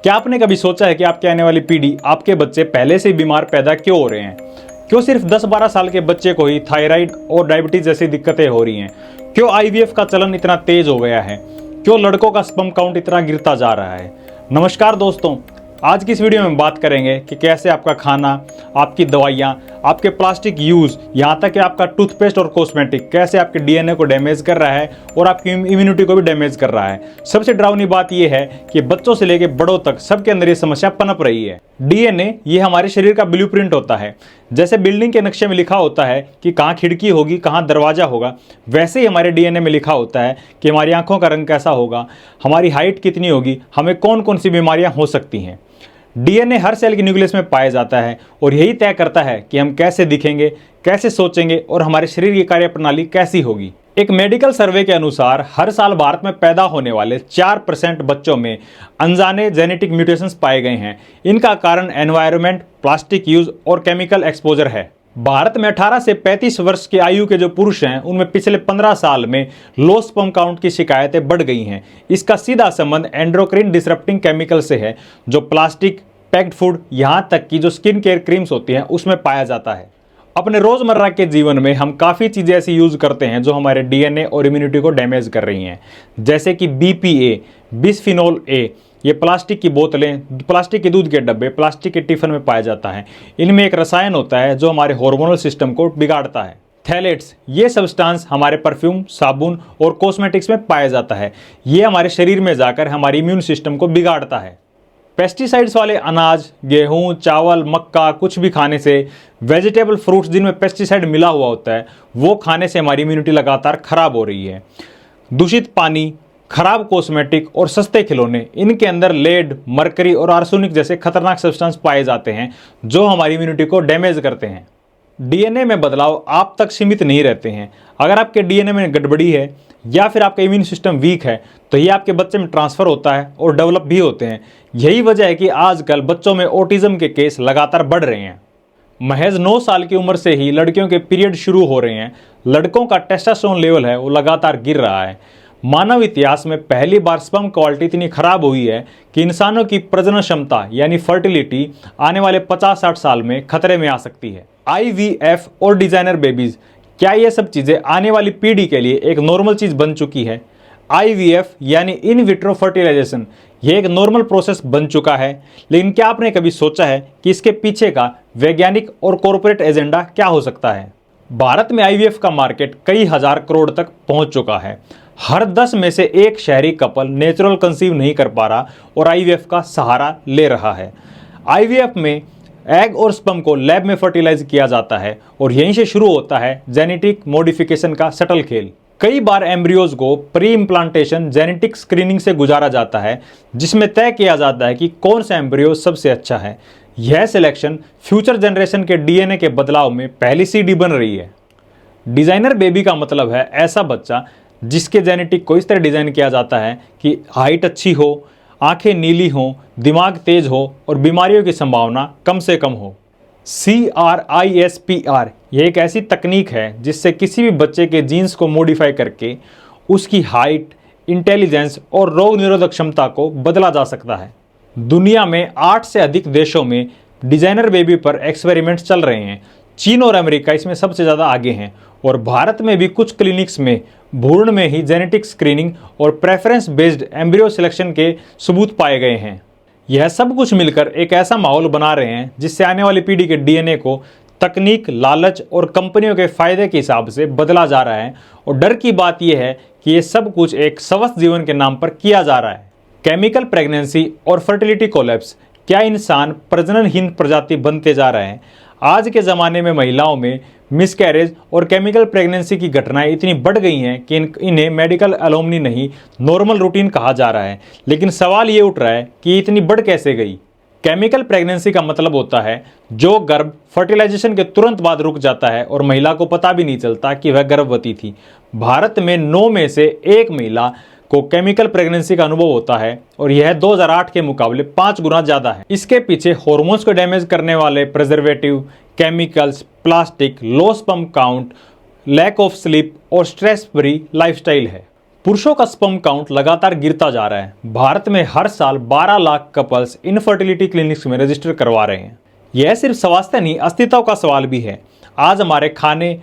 क्या आपने कभी सोचा है कि आपके आने वाली पीढ़ी, आपके बच्चे पहले से ही बीमार पैदा क्यों हो रहे हैं? क्यों सिर्फ 10-12 साल के बच्चे को ही थायराइड और डायबिटीज जैसी दिक्कतें हो रही हैं? क्यों आईवीएफ का चलन इतना तेज हो गया है? क्यों लड़कों का स्पर्म काउंट इतना गिरता जा रहा है? नमस्कार दोस्तों, आज की इस वीडियो में बात करेंगे कि कैसे आपका खाना, आपकी दवाइयाँ, आपके प्लास्टिक यूज़, यहाँ तक कि आपका टूथपेस्ट और कॉस्मेटिक कैसे आपके डीएनए को डैमेज कर रहा है और आपकी इम्यूनिटी को भी डैमेज कर रहा है। सबसे डरावनी बात यह है कि बच्चों से लेकर बड़ों तक सबके अंदर ये समस्या पनप रही है। डीएनए ये हमारे शरीर का ब्लूप्रिंट होता है। जैसे बिल्डिंग के नक्शे में लिखा होता है कि कहाँ खिड़की होगी, कहाँ दरवाजा होगा, वैसे ही हमारे डीएनए में लिखा होता है कि हमारी आंखों का रंग कैसा होगा, हमारी हाइट कितनी होगी, हमें कौन कौन सी बीमारियां हो सकती हैं। डीएनए हर सेल के न्यूक्लियस में पाया जाता है और यही तय करता है कि हम कैसे दिखेंगे, कैसे सोचेंगे और हमारे शरीर की कार्यप्रणाली कैसी होगी। एक मेडिकल सर्वे के अनुसार हर साल भारत में पैदा होने वाले 4% बच्चों में अनजाने जेनेटिक म्यूटेशंस पाए गए हैं। इनका कारण एनवायरनमेंट, प्लास्टिक यूज और केमिकल एक्सपोजर है। भारत में 18 से 35 वर्ष की आयु के जो पुरुष हैं, उनमें पिछले 15 साल में लो स्पर्म काउंट की शिकायतें बढ़ गई हैं। इसका सीधा संबंध एंडोक्रिन डिसरप्टिंग केमिकल से है, जो प्लास्टिक, पैक्ड फूड, यहाँ तक कि जो स्किन केयर क्रीम्स होती हैं उसमें पाया जाता है। अपने रोजमर्रा के जीवन में हम काफ़ी चीज़ें ऐसी यूज़ करते हैं जो हमारे डीएनए और इम्यूनिटी को डैमेज कर रही हैं, जैसे कि बीपीए, बिस्फिनोल ए। ये प्लास्टिक की बोतलें, प्लास्टिक के दूध के डब्बे, प्लास्टिक के टिफिन में पाया जाता है। इनमें एक रसायन होता है जो हमारे हार्मोनल सिस्टम को बिगाड़ता है। थैलेट्स, ये सब्सटेंस हमारे परफ्यूम, साबुन और कॉस्मेटिक्स में पाया जाता है। ये हमारे शरीर में जाकर हमारे इम्यून सिस्टम को बिगाड़ता है। पेस्टिसाइड्स वाले अनाज, गेहूं, चावल, मक्का, कुछ भी खाने से, वेजिटेबल, फ्रूट्स जिनमें पेस्टिसाइड मिला हुआ होता है, वो खाने से हमारी इम्यूनिटी लगातार खराब हो रही है। दूषित पानी, खराब कॉस्मेटिक और सस्ते खिलौने, इनके अंदर लेड, मरकरी और आर्सेनिक जैसे खतरनाक सब्सटेंस पाए जाते हैं जो हमारी इम्यूनिटी को डैमेज करते हैं। डीएनए में बदलाव आप तक सीमित नहीं रहते हैं। अगर आपके डीएनए में गड़बड़ी है या फिर आपका इम्यून सिस्टम वीक है तो ये आपके बच्चे में ट्रांसफ़र होता है और डेवलप भी होते हैं। यही वजह है कि आजकल बच्चों में ऑटिज्म के केस लगातार बढ़ रहे हैं। महज 9 साल की उम्र से ही लड़कियों के पीरियड शुरू हो रहे हैं। लड़कों का टेस्टोस्टेरोन लेवल है वो लगातार गिर रहा है। मानव इतिहास में पहली बार स्पर्म क्वालिटी इतनी खराब हुई है कि इंसानों की प्रजनन क्षमता यानी फर्टिलिटी आने वाले 50-60 साल में खतरे में आ सकती है। आईवीएफ और डिजाइनर बेबीज, क्या ये सब चीज़ें आने वाली पीढ़ी के लिए एक नॉर्मल चीज़ बन चुकी है? आईवीएफ यानी इन विट्रो फर्टिलाइजेशन, ये एक नॉर्मल प्रोसेस बन चुका है, लेकिन क्या आपने कभी सोचा है कि इसके पीछे का वैज्ञानिक और कॉर्पोरेट एजेंडा क्या हो सकता है? भारत में आईवीएफ का मार्केट कई हजार करोड़ तक पहुंच चुका है। हर 10 में से एक शहरी कपल नेचुरल कंसीव नहीं कर पा रहा और आईवीएफ का सहारा ले रहा है। आईवीएफ में एग और स्पर्म को लैब में फर्टिलाइज किया जाता है और यहीं से शुरू होता है जेनेटिक मॉडिफिकेशन का सटल खेल। कई बार एम्ब्रियोज को प्री इम्प्लांटेशन जेनेटिक स्क्रीनिंग से गुजारा जाता है, जिसमें तय किया जाता है कि कौन सा एम्ब्रियो सबसे अच्छा है। यह सिलेक्शन फ्यूचर जनरेशन के डीएनए के बदलाव में पहली सीढ़ी बन रही है। डिजाइनर बेबी का मतलब है ऐसा बच्चा जिसके जेनेटिक को इस तरह डिजाइन किया जाता है कि हाइट अच्छी हो, आंखें नीली हों, दिमाग तेज हो और बीमारियों की संभावना कम से कम हो। CRISPR यह एक ऐसी तकनीक है जिससे किसी भी बच्चे के जीन्स को मॉडिफाई करके उसकी हाइट, इंटेलिजेंस और रोग निरोधक क्षमता को बदला जा सकता है। दुनिया में 8 से अधिक देशों में डिजाइनर बेबी पर एक्सपेरिमेंट्स चल रहे हैं। चीन और अमेरिका इसमें सबसे ज़्यादा आगे हैं और भारत में भी कुछ क्लिनिक्स में भ्रूण में ही जेनेटिक स्क्रीनिंग और प्रेफरेंस बेस्ड एम्ब्रियो सिलेक्शन के सबूत पाए गए हैं। यह सब कुछ मिलकर एक ऐसा माहौल बना रहे हैं जिससे आने वाली पीढ़ी के डीएनए को तकनीक, लालच और कंपनियों के फायदे के हिसाब से बदला जा रहा है। और डर की बात यह है कि यह सब कुछ एक स्वस्थ जीवन के नाम पर किया जा रहा है। केमिकल प्रेगनेंसी और फर्टिलिटी कोलैप्स, क्या इंसान प्रजननहीन प्रजाति बनते जा रहे हैं? आज के ज़माने में महिलाओं में मिसकैरेज और केमिकल प्रेगनेंसी की घटनाएं इतनी बढ़ गई हैं कि इन्हें मेडिकल एलोमनी नहीं, नॉर्मल रूटीन कहा जा रहा है। लेकिन सवाल ये उठ रहा है कि इतनी बढ़ कैसे गई? केमिकल प्रेगनेंसी का मतलब होता है जो गर्भ फर्टिलाइजेशन के तुरंत बाद रुक जाता है और महिला को पता भी नहीं चलता कि वह गर्भवती थी। भारत में 9 में से 1 महिला को केमिकल प्रेगनेंसी का अनुभव होता है और यह 2008 के मुकाबले 5 गुना ज़्यादा है। इसके पीछे हार्मोन्स को डैमेज करने वाले preservative, chemicals, plastic, low sperm count, lack of sleep और स्ट्रेस फ्री लाइफस्टाइल है। पुरुषों का स्पर्म काउंट लगातार गिरता जा रहा है। भारत में हर साल 12 लाख कपल्स इनफर्टिलिटी क्लिनिक्स में रजिस्टर करवा रहे हैं। यह सिर्फ स्वास्थ्य नहीं, अस्तित्व का सवाल भी है। आज हमारे खाने,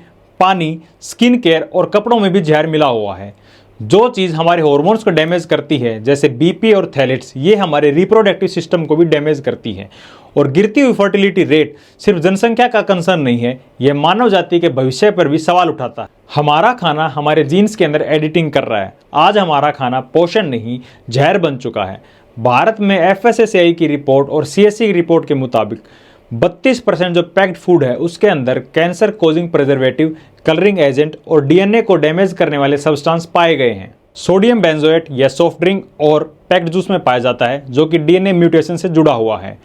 पानी, स्किन केयर और कपड़ों में भी जहर मिला हुआ है। जो चीज़ हमारे हार्मोन्स को डैमेज करती है, जैसे बीपी और थैलेट्स, ये हमारे रिप्रोडक्टिव सिस्टम को भी डैमेज करती है। और गिरती हुई फर्टिलिटी रेट सिर्फ जनसंख्या का कंसर्न नहीं है, यह मानव जाति के भविष्य पर भी सवाल उठाता है। हमारा खाना हमारे जीन्स के अंदर एडिटिंग कर रहा है। आज हमारा खाना पोषण नहीं, जहर बन चुका है। भारत में FSSAI की रिपोर्ट और CSE की रिपोर्ट के मुताबिक 32% जो पैक्ड फूड है उसके अंदर cancer causing preservative, colouring agent और DNA को डैमेज करने वाले सब्सटेंस पाए गए हैं। सोडियम बेंजोएट यह सॉफ्ट ड्रिंक और पैक्ड जूस में पाया जाता है, जो कि DNA म्यूटेशन से जुड़ा हुआ है।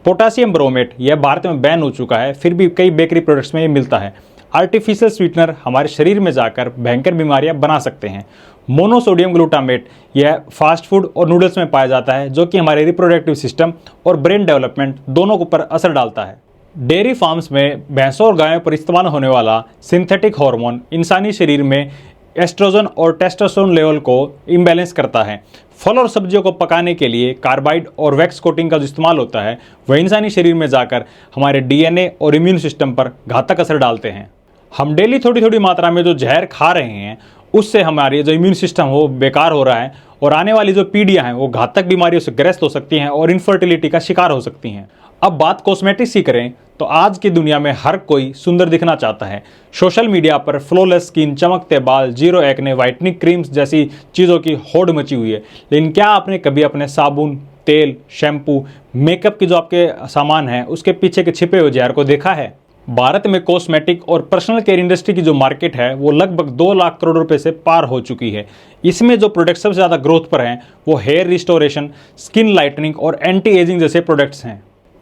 पोटासियम ब्रोमेट यह भारत में बैन हो चुका है, फिर भी कई बेकरी प्रोडक्ट्स में ये मिलता है। आर्टिफिशियल स्वीटनर हमारे शरीर में जाकर भयंकर बीमारियां बना सकते हैं। मोनोसोडियम ग्लूटामेट यह फास्ट फूड और नूडल्स में पाया जाता है, जो कि हमारे रिप्रोडक्टिव सिस्टम और ब्रेन डेवलपमेंट दोनों के ऊपर असर डालता है। डेयरी फार्म्स में भैंसों और गायों पर इस्तेमाल होने वाला सिंथेटिक हार्मोन इंसानी शरीर में एस्ट्रोजन और टेस्टोस्टेरोन लेवल को इम्बैलेंस करता है। फल और सब्जियों को पकाने के लिए कार्बाइड और वैक्स कोटिंग का जो इस्तेमाल होता है, वह इंसानी शरीर में जाकर हमारे DNA और इम्यून सिस्टम पर घातक असर डालते हैं। हम डेली थोड़ी थोड़ी मात्रा में जो जहर खा रहे हैं, उससे हमारी जो इम्यून सिस्टम हो बेकार हो रहा है और आने वाली जो पीढ़ियां हैं वो घातक बीमारियों से ग्रस्त हो सकती हैं और इनफर्टिलिटी का शिकार हो सकती हैं। अब बात कॉस्मेटिक्स की करें तो आज की दुनिया में हर कोई सुंदर दिखना चाहता है। सोशल मीडिया पर फ्लॉलेस स्किन, चमकते बाल, जीरो एक्ने, व्हाइटनिंग क्रीम्स जैसी चीज़ों की होड़ मची हुई है। लेकिन क्या आपने कभी अपने साबुन, तेल, शैम्पू, मेकअप की जो आपके सामान है उसके पीछे के छिपे हुए जहर को देखा है? भारत में कॉस्मेटिक और पर्सनल केयर इंडस्ट्री की जो मार्केट है वो लगभग 2 लाख करोड़ रुपए से पार हो चुकी है। इसमें जो प्रोडक्ट सबसे ज़्यादा ग्रोथ पर हैं वो हेयर रिस्टोरेशन, स्किन लाइटनिंग और एंटी एजिंग जैसे प्रोडक्ट्स हैं।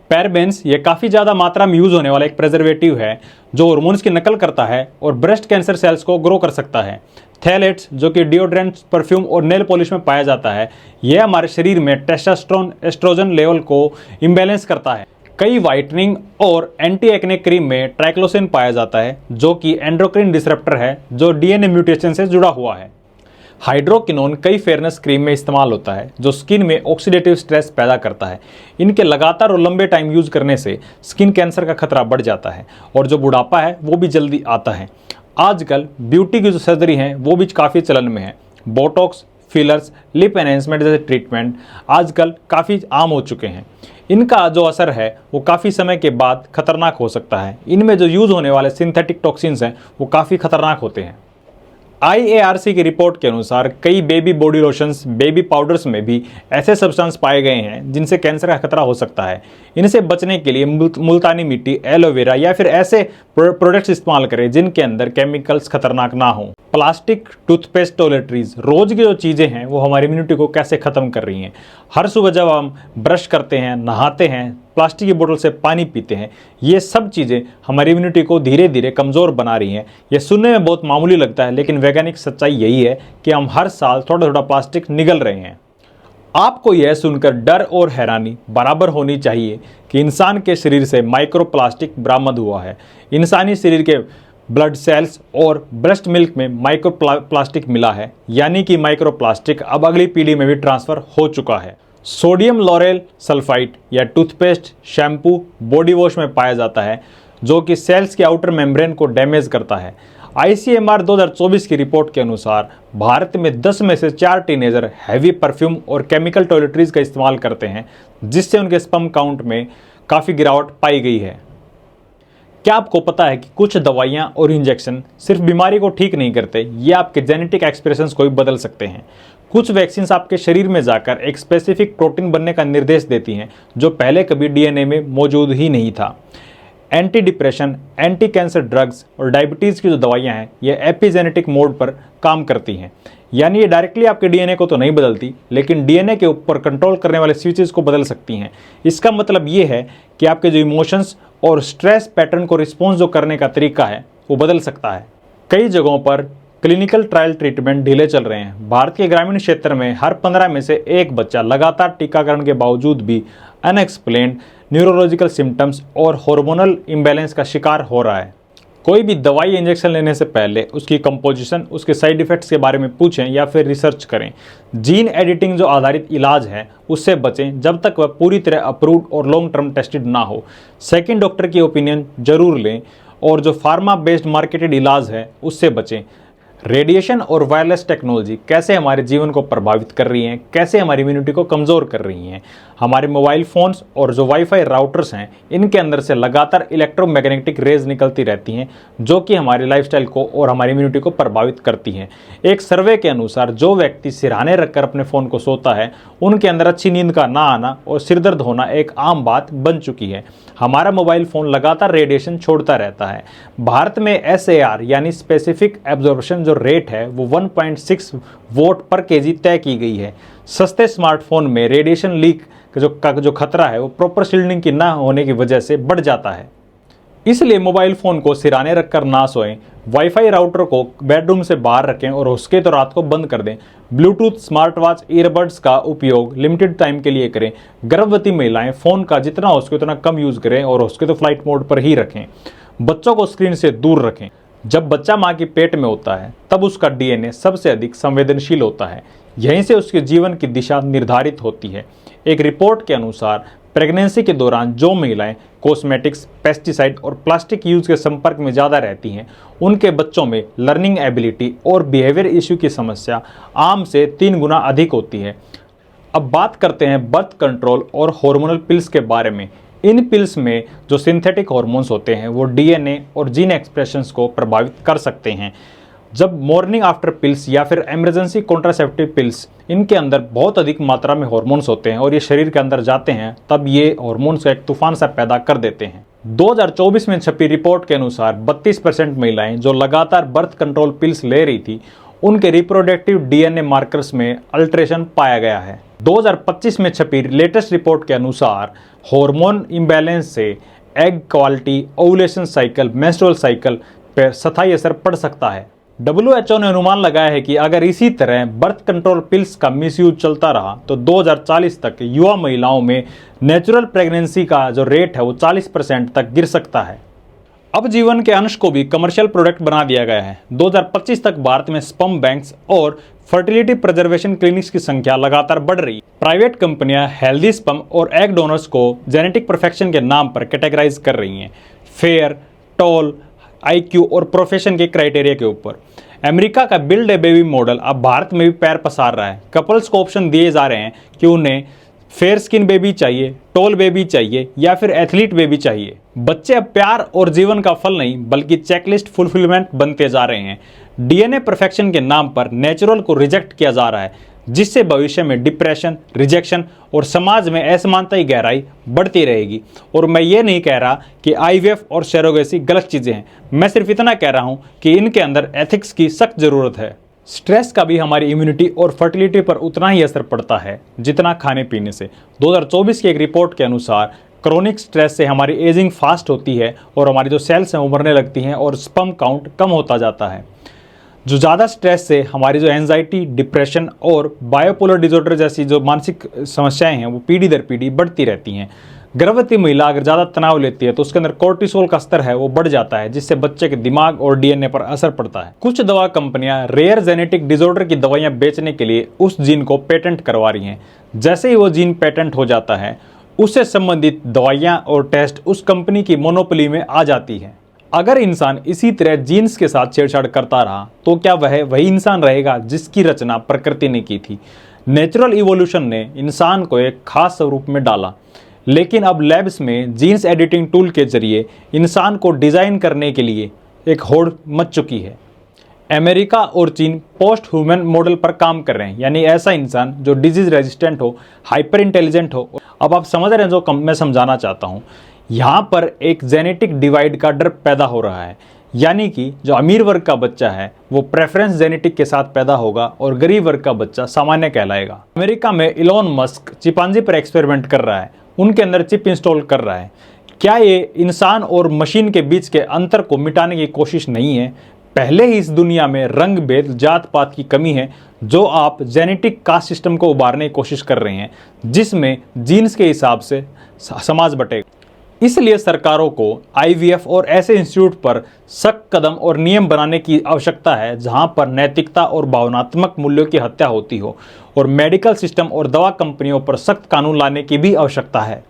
पैराबेन्स ये काफ़ी ज़्यादा मात्रा में यूज़ होने वाला एक प्रिजर्वेटिव है जो हार्मोन्स की नकल करता है और ब्रेस्ट कैंसर सेल्स को ग्रो कर सकता है। थैलेट्स जो कि डिओड्रेंट, परफ्यूम और नेल पॉलिश में पाया जाता है, यह हमारे शरीर में टेस्टोस्टेरोन, एस्ट्रोजन लेवल को इम्बैलेंस करता है। कई व्हाइटनिंग और एंटी एक्ने क्रीम में ट्राइक्लोसिन पाया जाता है, जो कि एंडोक्रिन डिसरप्टर है जो DNA म्यूटेशन से जुड़ा हुआ है। हाइड्रोकिनोन कई फेयरनेस क्रीम में इस्तेमाल होता है जो स्किन में ऑक्सीडेटिव स्ट्रेस पैदा करता है। इनके लगातार और लंबे टाइम यूज करने से स्किन कैंसर का खतरा बढ़ जाता है और जो बुढ़ापा है वो भी जल्दी आता है। आजकल ब्यूटी की जो सर्जरी है वो भी काफ़ी चलन में है। बोटॉक्स, फिलर्स, लिप एनहेंसमेंट जैसे ट्रीटमेंट आजकल काफ़ी आम हो चुके हैं। इनका जो असर है वो काफ़ी समय के बाद खतरनाक हो सकता है। इनमें जो यूज़ होने वाले सिंथेटिक टॉक्सिन्स हैं वो काफ़ी खतरनाक होते हैं। IARC की रिपोर्ट के अनुसार कई baby body lotions, baby powders में भी ऐसे सब्सटेंस पाए गए हैं जिनसे कैंसर का खतरा हो सकता है। इनसे बचने के लिए मुल्तानी मिट्टी, एलोवेरा या फिर ऐसे प्रोडक्ट्स इस्तेमाल करें जिनके अंदर केमिकल्स खतरनाक ना हो। प्लास्टिक, टूथपेस्ट, टॉयलेटरीज, रोज की जो चीज़ें हैं वो हमारी इम्यूनिटी को कैसे ख़त्म कर रही हैं। हर सुबह जब हम ब्रश करते हैं, नहाते हैं, प्लास्टिक की बोतल से पानी पीते हैं, ये सब चीज़ें हमारी इम्यूनिटी को धीरे धीरे कमज़ोर बना रही हैं। ये सुनने में बहुत मामूली लगता है, लेकिन वैज्ञानिक सच्चाई यही है कि हम हर साल थोड़ा थोड़ा प्लास्टिक निगल रहे हैं। आपको यह सुनकर डर और हैरानी बराबर होनी चाहिए कि इंसान के शरीर से माइक्रोप्लास्टिक बरामद हुआ है। इंसानी शरीर के ब्लड सेल्स और ब्रेस्ट मिल्क में माइक्रोप्लास्टिक मिला है, यानी कि माइक्रोप्लास्टिक अब अगली पीढ़ी में भी ट्रांसफ़र हो चुका है। सोडियम लॉरेल सल्फाइड या टूथपेस्ट, शैम्पू, बॉडी वॉश में पाया जाता है जो कि सेल्स के आउटर मेम्ब्रेन को डैमेज करता है। ICMR 2024 की रिपोर्ट के अनुसार भारत में 10 में से 4 टीनेजर हैवी परफ्यूम और केमिकल टॉयलेटरीज का इस्तेमाल करते हैं, जिससे उनके स्पर्म काउंट में काफ़ी गिरावट पाई गई है। क्या आपको पता है कि कुछ दवाइयाँ और इंजेक्शन सिर्फ बीमारी को ठीक नहीं करते, ये आपके जेनेटिक एक्सप्रेशंस को भी बदल सकते हैं। कुछ वैक्सीन्स आपके शरीर में जाकर एक स्पेसिफिक प्रोटीन बनने का निर्देश देती हैं जो पहले कभी DNA में मौजूद ही नहीं था। Anti depression, anti cancer drugs और डायबिटीज़ की जो दवाइयाँ हैं ये एपिजेनेटिक मोड पर काम करती हैं, यानी ये डायरेक्टली आपके DNA को तो नहीं बदलती, लेकिन DNA के ऊपर कंट्रोल करने वाले स्विचेस को बदल सकती हैं। इसका मतलब ये है कि आपके जो इमोशंस और स्ट्रेस पैटर्न को रिस्पॉन्स जो करने का तरीका है वो बदल सकता है। कई जगहों पर क्लिनिकल ट्रायल ट्रीटमेंट ढीले चल रहे हैं। भारत के ग्रामीण क्षेत्र में हर 15 में से एक बच्चा लगातार टीकाकरण के बावजूद भी अनएक्सप्लेन्ड न्यूरोलॉजिकल सिम्टम्स और हार्मोनल इम्बैलेंस का शिकार हो रहा है। कोई भी दवाई इंजेक्शन लेने से पहले उसकी कंपोजिशन, उसके साइड इफ़ेक्ट्स के बारे में पूछें या फिर रिसर्च करें। जीन एडिटिंग जो आधारित इलाज है उससे बचें जब तक वह पूरी तरह अप्रूव्ड और लॉन्ग टर्म टेस्टेड ना हो। सेकंड डॉक्टर की ओपिनियन जरूर लें और जो फार्मा बेस्ड मार्केटेड इलाज है उससे बचें। रेडिएशन और वायरलेस टेक्नोलॉजी कैसे हमारे जीवन को प्रभावित कर रही हैं, कैसे हमारी इम्यूनिटी को कमज़ोर कर रही हैं। हमारे मोबाइल फ़ोन्स और जो वाईफाई राउटर्स हैं इनके अंदर से लगातार इलेक्ट्रोमैग्नेटिक रेज निकलती रहती हैं जो कि हमारी लाइफस्टाइल को और हमारी इम्यूनिटी को प्रभावित करती हैं। एक सर्वे के अनुसार जो व्यक्ति सिरहाने रखकर अपने फ़ोन को सोता है उनके अंदर अच्छी नींद का ना आना और सिरदर्द होना एक आम बात बन चुकी है। हमारा मोबाइल फ़ोन लगातार रेडिएशन छोड़ता रहता है। भारत में SAR यानी स्पेसिफिक एब्जॉर्प्शन जो रेट है वो 1.6 वोट पर केजी तय की गई है। सस्ते स्मार्टफोन में रेडिएशन लीक का जो खतरा है वो प्रॉपर शील्डिंग की ना होने की वजह से बढ़ जाता है। इसलिए मोबाइल फ़ोन को सिरहाने रखकर ना सोएं, वाईफाई राउटर को बेडरूम से बाहर रखें और हो सके तो रात को बंद कर दें। ब्लूटूथ, स्मार्ट वॉच, ईयरबड्स का उपयोग लिमिटेड टाइम के लिए करें। गर्भवती महिलाएं फ़ोन का जितना हो सके उतना कम यूज़ करें और हो सके तो फ्लाइट मोड पर ही रखें। बच्चों को स्क्रीन से दूर रखें। जब बच्चा माँ की पेट में होता है तब उसका DNA सबसे अधिक संवेदनशील होता है। यहीं से उसके जीवन की दिशा निर्धारित होती है। एक रिपोर्ट के अनुसार प्रेगनेंसी के दौरान जो महिलाएं कॉस्मेटिक्स, पेस्टिसाइड और प्लास्टिक यूज के संपर्क में ज़्यादा रहती हैं उनके बच्चों में लर्निंग एबिलिटी और बिहेवियर इश्यू की समस्या आम से 3 गुना अधिक होती है। अब बात करते हैं बर्थ कंट्रोल और हार्मोनल पिल्स के बारे में। इन पिल्स में जो सिंथेटिक हार्मोन्स होते हैं वो DNA और जीन एक्सप्रेशंस को प्रभावित कर सकते हैं। जब मॉर्निंग आफ्टर पिल्स या फिर इमरजेंसी कॉन्ट्रासेप्टिव पिल्स इनके अंदर बहुत अधिक मात्रा में हार्मोन्स होते हैं और ये शरीर के अंदर जाते हैं तब ये हार्मोन्स एक तूफान सा पैदा कर देते हैं। 2024 में छपी रिपोर्ट के अनुसार 32% महिलाएं जो लगातार बर्थ कंट्रोल पिल्स ले रही थी उनके रिप्रोडक्टिव DNA मार्कर्स में अल्टरेशन पाया गया है। 2025 में छपी लेटेस्ट रिपोर्ट के अनुसार हार्मोन इम्बैलेंस से egg quality, ovulation cycle, menstrual cycle पर स्थायी असर पड़ सकता है। WHO ने अनुमान लगाया है कि अगर इसी तरह बर्थ कंट्रोल पिल्स का मिसयूज चलता रहा तो 2040 तक युवा महिलाओं में नेचुरल प्रेगनेंसी का जो रेट है वो 40% तक गिर सकता है। अब जीवन के अंश को भी कमर्शियल प्रोडक्ट बना दिया गया है। 2025 तक भारत में स्पर्म बैंक्स और फर्टिलिटी प्रिजर्वेशन क्लिनिक्स की संख्या लगातार बढ़ रही है। प्राइवेट कंपनियां हेल्दी स्पर्म और एग डोनर्स को जेनेटिक परफेक्शन के नाम पर कैटेगराइज कर रही हैं, फेयर, टॉल, IQ और प्रोफेशन के क्राइटेरिया के ऊपर। अमेरिका का बिल्ड ए बेबी मॉडल अब भारत में भी पैर पसार रहा है। कपल्स को ऑप्शन दिए जा रहे हैं कि उन्हें फेयर स्किन बेबी चाहिए, टॉल बेबी चाहिए या फिर एथलीट बेबी चाहिए। बच्चे अब प्यार और जीवन का फल नहीं बल्कि चेकलिस्ट फुलफिलमेंट बनते जा रहे हैं। DNA परफेक्शन के नाम पर नेचुरल को रिजेक्ट किया जा रहा है जिससे भविष्य में डिप्रेशन, रिजेक्शन और समाज में असमानता की गहराई बढ़ती रहेगी। और मैं ये नहीं कह रहा कि IVF और सरोगेसी गलत चीज़ें हैं, मैं सिर्फ इतना कह रहा हूँ कि इनके अंदर एथिक्स की सख्त ज़रूरत है। स्ट्रेस का भी हमारी इम्यूनिटी और फर्टिलिटी पर उतना ही असर पड़ता है जितना खाने पीने से। 2024 की एक रिपोर्ट के अनुसार क्रोनिक स्ट्रेस से हमारी एजिंग फास्ट होती है और हमारी जो सेल्स हैं उभरने लगती हैं और स्पर्म काउंट कम होता जाता है। जो ज़्यादा स्ट्रेस से हमारी जो एंजाइटी, डिप्रेशन और बायोपोलर डिसऑर्डर जैसी जो मानसिक समस्याएं हैं वो पीढ़ी दर पीढ़ी बढ़ती रहती हैं। गर्भवती महिला अगर ज़्यादा तनाव लेती है तो उसके अंदर कोर्टिसोल का स्तर है वो बढ़ जाता है जिससे बच्चे के दिमाग और DNA पर असर पड़ता है। कुछ दवा कंपनियां रेयर जेनेटिक डिसऑर्डर की दवाइयां बेचने के लिए उस जीन को पेटेंट करवा रही हैं। जैसे ही वो जीन पेटेंट हो जाता है उससे संबंधित दवाइयाँ और टेस्ट उस कंपनी की मोनोपोली में आ जाती है। अगर इंसान इसी तरह जीन्स के साथ छेड़छाड़ करता रहा तो क्या वह वही इंसान रहेगा जिसकी रचना प्रकृति ने की थी। नेचुरल इवोल्यूशन ने इंसान को एक खास स्वरूप में डाला, लेकिन अब लैब्स में जीन्स एडिटिंग टूल के जरिए इंसान को डिज़ाइन करने के लिए एक होड़ मच चुकी है। अमेरिका और चीन पोस्ट ह्यूमन मॉडल पर काम कर रहे हैं, यानी ऐसा इंसान जो डिजीज रेजिस्टेंट हो, हाइपर इंटेलिजेंट हो। अब आप समझ रहे हैं जो मैं समझाना चाहता हूँ। यहाँ पर एक जेनेटिक डिवाइड का डर पैदा हो रहा है, यानी कि जो अमीर वर्ग का बच्चा है वो प्रेफरेंस जेनेटिक के साथ पैदा होगा और गरीब वर्ग का बच्चा सामान्य कहलाएगा। अमेरिका में इलॉन मस्क चिंपांजी पर एक्सपेरिमेंट कर रहा है, उनके अंदर चिप इंस्टॉल कर रहा है। क्या ये इंसान और मशीन के बीच के अंतर को मिटाने की कोशिश नहीं है? पहले ही इस दुनिया में रंग भेद, जात पात की कमी है जो आप जेनेटिक कास्ट सिस्टम को उभारने की कोशिश कर रहे हैं जिसमें जीन्स के हिसाब से समाज बटेगा। इसलिए सरकारों को आईवीएफ और ऐसे इंस्टीट्यूट पर सख्त कदम और नियम बनाने की आवश्यकता है जहां पर नैतिकता और भावनात्मक मूल्यों की हत्या होती हो, और मेडिकल सिस्टम और दवा कंपनियों पर सख्त कानून लाने की भी आवश्यकता है।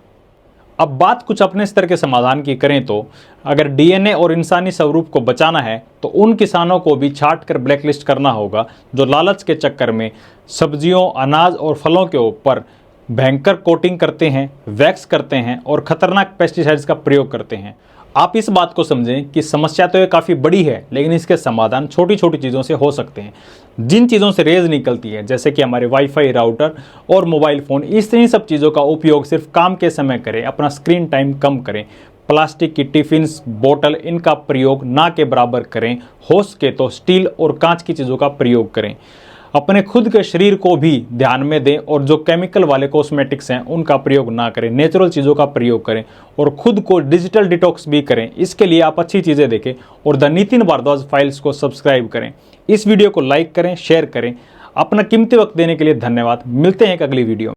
अब बात कुछ अपने स्तर के समाधान की करें तो अगर डीएनए और इंसानी स्वरूप को बचाना है तो उन किसानों को भी छांट कर ब्लैकलिस्ट करना होगा जो लालच के चक्कर में सब्जियों, अनाज और फलों के ऊपर भयंकर कोटिंग करते हैं, वैक्स करते हैं और खतरनाक पेस्टिसाइड्स का प्रयोग करते हैं। आप इस बात को समझें कि समस्या तो ये काफ़ी बड़ी है, लेकिन इसके समाधान छोटी छोटी चीज़ों से हो सकते हैं। जिन चीज़ों से रेज निकलती है, जैसे कि हमारे वाईफाई, राउटर और मोबाइल फ़ोन, इस सब चीज़ों का उपयोग सिर्फ काम के समय करें, अपना स्क्रीन टाइम कम करें। प्लास्टिक की टिफ़िन्स, बोतल, इनका प्रयोग ना के बराबर करें। हो सके तो स्टील और कांच की चीज़ों का प्रयोग करें। अपने खुद के शरीर को भी ध्यान में दें और जो केमिकल वाले कॉस्मेटिक्स हैं उनका प्रयोग ना करें, नेचुरल चीज़ों का प्रयोग करें और खुद को डिजिटल डिटॉक्स भी करें। इसके लिए आप अच्छी चीज़ें देखें और द नितिन भारद्वाज फाइल्स को सब्सक्राइब करें। इस वीडियो को लाइक करें, शेयर करें। अपना कीमती वक्त देने के लिए धन्यवाद। मिलते हैं एक अगली वीडियो में।